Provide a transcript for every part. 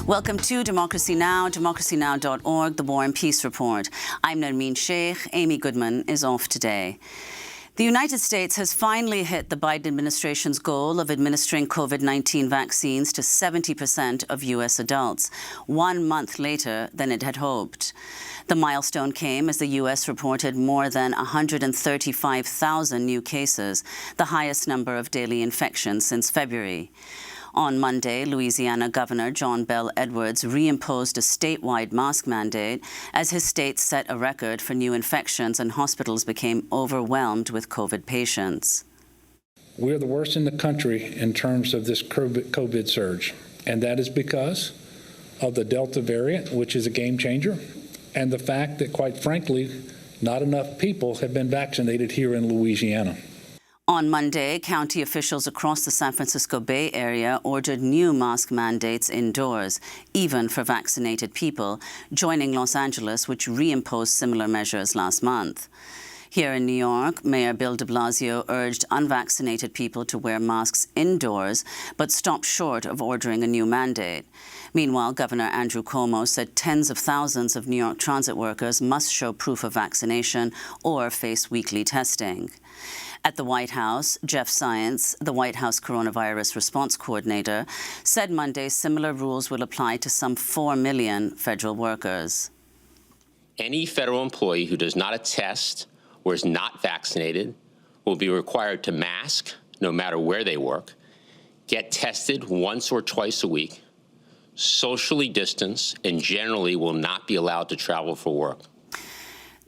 Welcome to Democracy Now!, democracynow.org, the War and Peace Report. I'm Nermeen Sheikh. Amy Goodman is off today. The United States has finally hit the Biden administration's goal of administering COVID-19 vaccines to 70% of U.S. adults, 1 month later than it had hoped. The milestone came as the U.S. reported more than 135,000 new cases, the highest number of daily infections since February. On Monday, Louisiana Governor John Bel Edwards reimposed a statewide mask mandate as his state set a record for new infections and hospitals became overwhelmed with COVID patients. We're the worst in the country in terms of this COVID surge, and that is because of the Delta variant, which is a game changer, and the fact that, quite frankly, not enough people have been vaccinated here in Louisiana. On Monday, county officials across the San Francisco Bay Area ordered new mask mandates indoors, even for vaccinated people, joining Los Angeles, which reimposed similar measures last month. Here in New York, Mayor Bill de Blasio urged unvaccinated people to wear masks indoors, but stopped short of ordering a new mandate. Meanwhile, Governor Andrew Cuomo said tens of thousands of New York transit workers must show proof of vaccination or face weekly testing. At the White House, Jeff Zients, the White House Coronavirus Response Coordinator, said Monday similar rules will apply to some 4 million federal workers. Any federal employee who does not attest or is not vaccinated will be required to mask no matter where they work, get tested once or twice a week, socially distance, and generally will not be allowed to travel for work.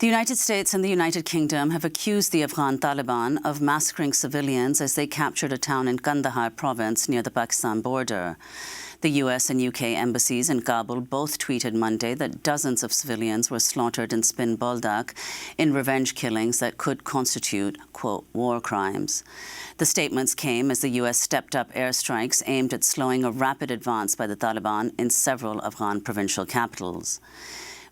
The United States and the United Kingdom have accused the Afghan Taliban of massacring civilians as they captured a town in Kandahar province near the Pakistan border. The US and UK embassies in Kabul both tweeted Monday that dozens of civilians were slaughtered in Spin Boldak in revenge killings that could constitute, quote, war crimes. The statements came as the US stepped up airstrikes aimed at slowing a rapid advance by the Taliban in several Afghan provincial capitals.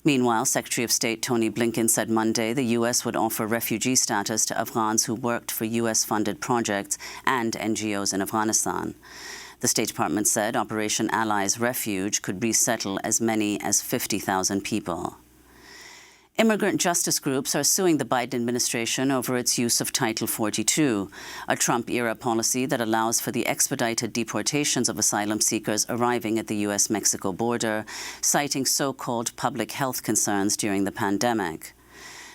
Meanwhile, Secretary of State Tony Blinken said Monday the U.S. would offer refugee status to Afghans who worked for U.S.-funded projects and NGOs in Afghanistan. The State Department said Operation Allies Refuge could resettle as many as 50,000 people. Immigrant justice groups are suing the Biden administration over its use of Title 42, a Trump-era policy that allows for the expedited deportations of asylum seekers arriving at the U.S.-Mexico border, citing so-called public health concerns during the pandemic.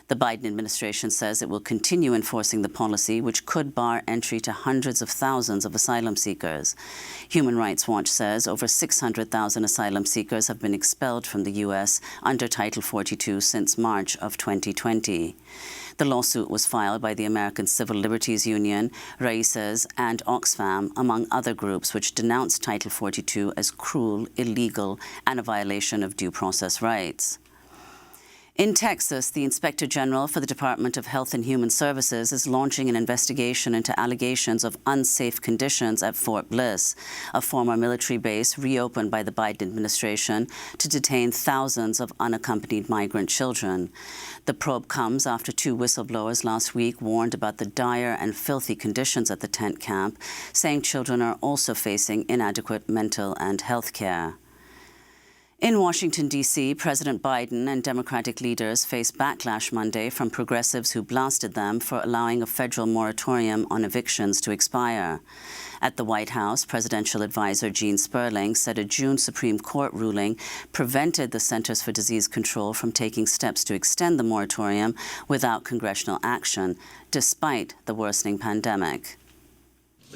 The Biden administration says it will continue enforcing the policy, which could bar entry to hundreds of thousands of asylum seekers. Human Rights Watch says over 600,000 asylum seekers have been expelled from the U.S. under Title 42 since March of 2020. The lawsuit was filed by the American Civil Liberties Union, Raíces, and Oxfam, among other groups, which denounced Title 42 as cruel, illegal, and a violation of due process rights. In Texas, the Inspector General for the Department of Health and Human Services is launching an investigation into allegations of unsafe conditions at Fort Bliss, a former military base reopened by the Biden administration to detain thousands of unaccompanied migrant children. The probe comes after 2 whistleblowers last week warned about the dire and filthy conditions at the tent camp, saying children are also facing inadequate mental and health care. In Washington, D.C., President Biden and Democratic leaders faced backlash Monday from progressives who blasted them for allowing a federal moratorium on evictions to expire. At the White House, presidential advisor Gene Sperling said a June Supreme Court ruling prevented the Centers for Disease Control from taking steps to extend the moratorium without congressional action, despite the worsening pandemic.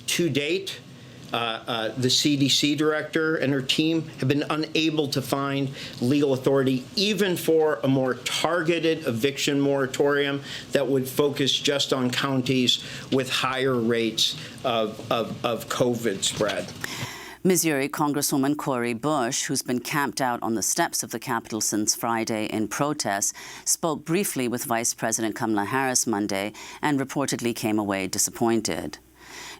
To date, the CDC director and her team have been unable to find legal authority even for a more targeted eviction moratorium that would focus just on counties with higher rates of COVID spread. Missouri Congresswoman Cori Bush, who's been camped out on the steps of the Capitol since Friday in protest, spoke briefly with Vice President Kamala Harris Monday and reportedly came away disappointed.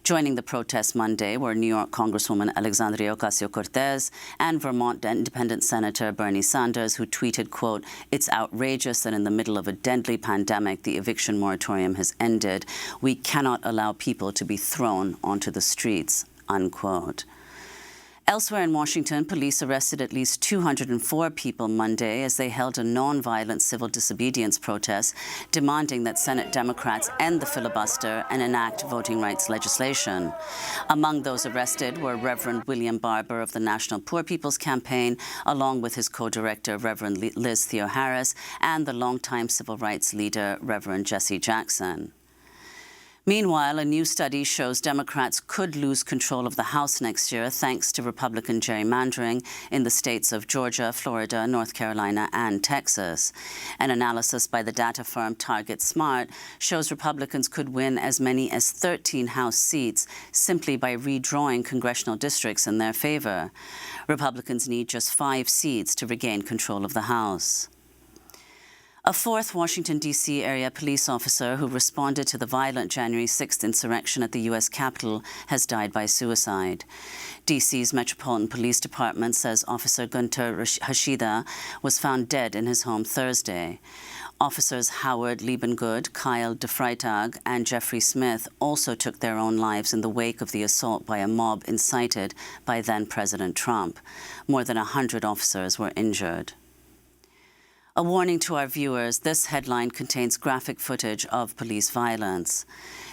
Joining the protest Monday were New York Congresswoman Alexandria Ocasio-Cortez and Vermont Independent Senator Bernie Sanders, who tweeted, quote, "It's outrageous that in the middle of a deadly pandemic, the eviction moratorium has ended. We cannot allow people to be thrown onto the streets," unquote. Elsewhere in Washington, police arrested at least 204 people Monday as they held a non-violent civil disobedience protest demanding that Senate Democrats end the filibuster and enact voting rights legislation. Among those arrested were Reverend William Barber of the National Poor People's Campaign, along with his co-director, Reverend Liz Theoharis, and the longtime civil rights leader, Reverend Jesse Jackson. Meanwhile, a new study shows Democrats could lose control of the House next year thanks to Republican gerrymandering in the states of Georgia, Florida, North Carolina, and Texas. An analysis by the data firm Target Smart shows Republicans could win as many as 13 House seats simply by redrawing congressional districts in their favor. Republicans need just 5 seats to regain control of the House. A fourth Washington, D.C. area police officer who responded to the violent January 6th insurrection at the U.S. Capitol has died by suicide. D.C.'s Metropolitan Police Department says Officer Gunter Hashida was found dead in his home Thursday. Officers Howard Liebengood, Kyle DeFreitag, and Jeffrey Smith also took their own lives in the wake of the assault by a mob incited by then-President Trump. More than 100 officers were injured. A warning to our viewers, this headline contains graphic footage of police violence.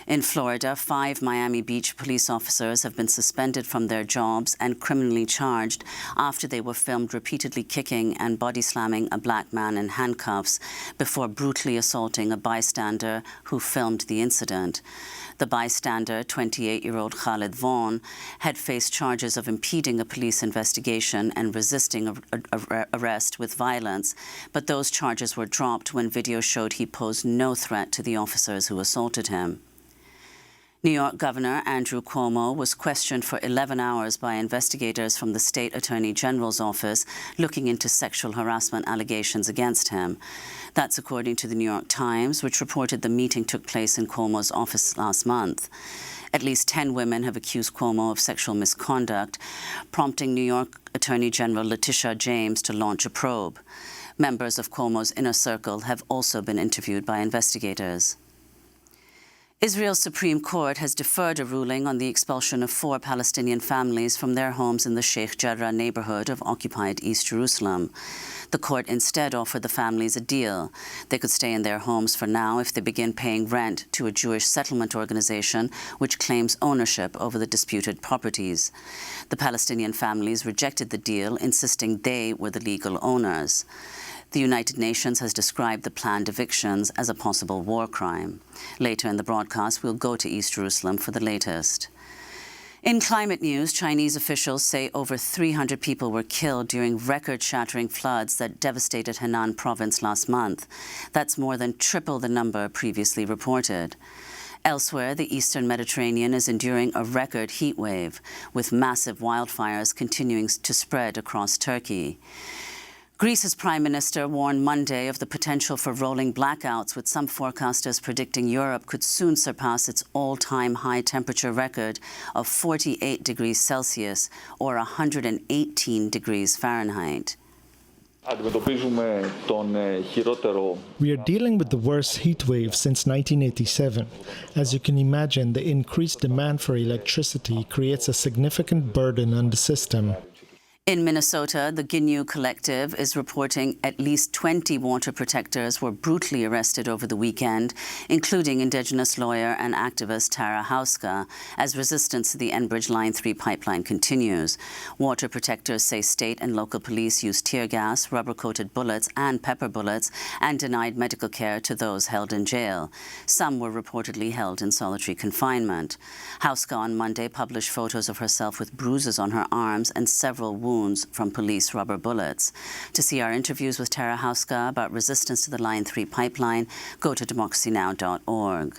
In Florida, 5 Miami Beach police officers have been suspended from their jobs and criminally charged after they were filmed repeatedly kicking and body slamming a black man in handcuffs before brutally assaulting a bystander who filmed the incident. The bystander, 28-year-old Khalid Vaughn, had faced charges of impeding a police investigation and resisting arrest with violence, but those charges were dropped when video showed he posed no threat to the officers who assaulted him. New York Governor Andrew Cuomo was questioned for 11 hours by investigators from the State Attorney General's office looking into sexual harassment allegations against him. That's according to the New York Times, which reported the meeting took place in Cuomo's office last month. At least 10 women have accused Cuomo of sexual misconduct, prompting New York Attorney General Letitia James to launch a probe. Members of Cuomo's inner circle have also been interviewed by investigators. Israel's Supreme Court has deferred a ruling on the expulsion of 4 Palestinian families from their homes in the Sheikh Jarrah neighborhood of occupied East Jerusalem. The court instead offered the families a deal. They could stay in their homes for now if they begin paying rent to a Jewish settlement organization which claims ownership over the disputed properties. The Palestinian families rejected the deal, insisting they were the legal owners. The United Nations has described the planned evictions as a possible war crime. Later in the broadcast, we'll go to East Jerusalem for the latest. In climate news, Chinese officials say over 300 people were killed during record-shattering floods that devastated Henan province last month. That's more than triple the number previously reported. Elsewhere, the eastern Mediterranean is enduring a record heat wave, with massive wildfires continuing to spread across Turkey. Greece's Prime Minister warned Monday of the potential for rolling blackouts, with some forecasters predicting Europe could soon surpass its all-time high temperature record of 48 degrees Celsius or 118 degrees Fahrenheit. We are dealing with the worst heat wave since 1987. As you can imagine, the increased demand for electricity creates a significant burden on the system. In Minnesota, the GNU Collective is reporting at least 20 water protectors were brutally arrested over the weekend, including Indigenous lawyer and activist Tara Houska, as resistance to the Enbridge Line 3 pipeline continues. Water protectors say state and local police used tear gas, rubber-coated bullets and pepper bullets and denied medical care to those held in jail. Some were reportedly held in solitary confinement. Houska on Monday published photos of herself with bruises on her arms and several wounds from police rubber bullets. To see our interviews with Tara Houska about resistance to the Line 3 pipeline, go to democracynow.org.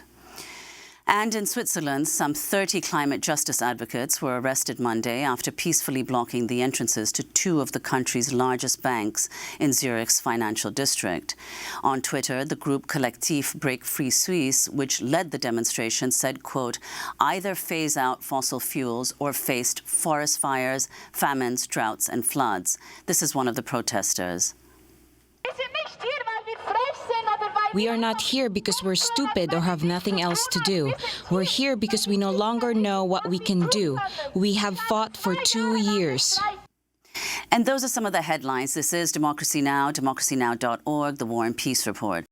And in Switzerland, some 30 climate justice advocates were arrested Monday after peacefully blocking the entrances to 2 of the country's largest banks in Zurich's financial district. On Twitter, the group Collectif Break Free Suisse, which led the demonstration, said, quote, either phase out fossil fuels or faced forest fires, famines, droughts and floods. This is one of the protesters. Wir sind nicht hier, weil wir frech sind oder weil We are not here because we're stupid or have nothing else to do. We're here because we no longer know what we can do. We have fought for 2 years. And those are some of the headlines. This is Democracy Now!, democracynow.org, the War and Peace Report.